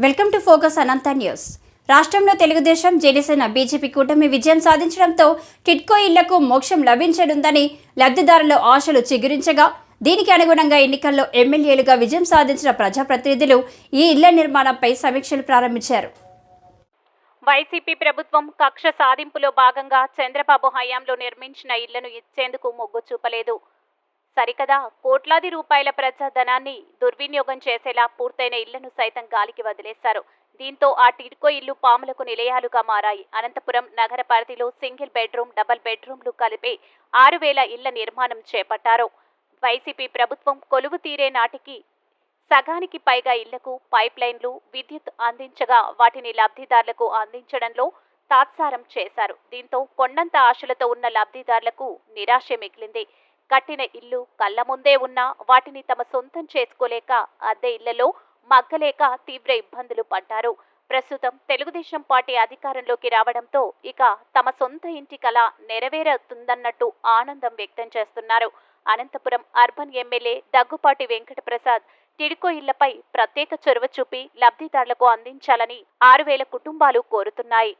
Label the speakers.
Speaker 1: Welcome to focus Anantha news. రాష్ట్రంలో Telugu Desam, Janasena, BJP కూటమి విజయం సాధించడంతో టిడ్కో ఇళ్లకు మోక్షం లభించనుందని లబ్ధిదారుల ఆశలు చిగురించగా, దీనికి అనుగుణంగా ఎన్నికల్లో ఎమ్మెల్యేలుగా విజయం సాధించిన ప్రజాప్రతినిధులు ఈ ఇళ్ల నిర్మాణంపై సమీక్షలు ప్రారంభించారు.
Speaker 2: వైసీపీ ప్రభుత్వం కక్ష సాధింపులో భాగంగా చంద్రబాబు హయాంలో నిర్మించిన ఇళ్లను ఇచ్చేందుకు మొగ్గు చూపలేదు. సరికదా, కోట్లాది రూపాయల ప్రజాధనాన్ని దుర్వినియోగం చేసేలా పూర్తయిన ఇళ్లను సైతం గాలికి వదిలేశారు. దీంతో ఆ టిడ్కో ఇళ్లు పాములకు నిలయాలుగా మారాయి. అనంతపురం నగర పరిధిలో సింగిల్ బెడ్రూమ్, డబుల్ బెడ్రూమ్లు కలిపి 6,000 ఇళ్ల నిర్మాణం చేపట్టారు. వైసీపీ ప్రభుత్వం కొలువు తీరే నాటికి సగానికి పైగా ఇళ్లకు పైప్ లైన్లు, విద్యుత్ అందించగా వాటిని లబ్ధిదారులకు అందించడంలో తాత్సారం చేశారు. దీంతో కొండంత ఆశలతో ఉన్న లబ్ధిదారులకు నిరాశ మిగిలింది. కట్టిన ఇల్లు కళ్ల ముందే ఉన్నా వాటిని తమ సొంతం చేసుకోలేక అద్దె ఇళ్లలో మగ్గలేక తీవ్ర ఇబ్బందులు పడ్డారు. ప్రస్తుతం తెలుగుదేశం పార్టీ అధికారంలోకి రావడంతో ఇక తమ సొంత ఇంటి కల నెరవేరుతుందన్నట్టు ఆనందం వ్యక్తం చేస్తున్నారు. అనంతపురం అర్బన్ ఎమ్మెల్యే దగ్గుపాటి వెంకటప్రసాద్ టిడ్కో ఇళ్లపై ప్రత్యేక చొరవ చూపి లబ్ధిదారులకు అందించాలని 6,000 కుటుంబాలు కోరుతున్నాయి.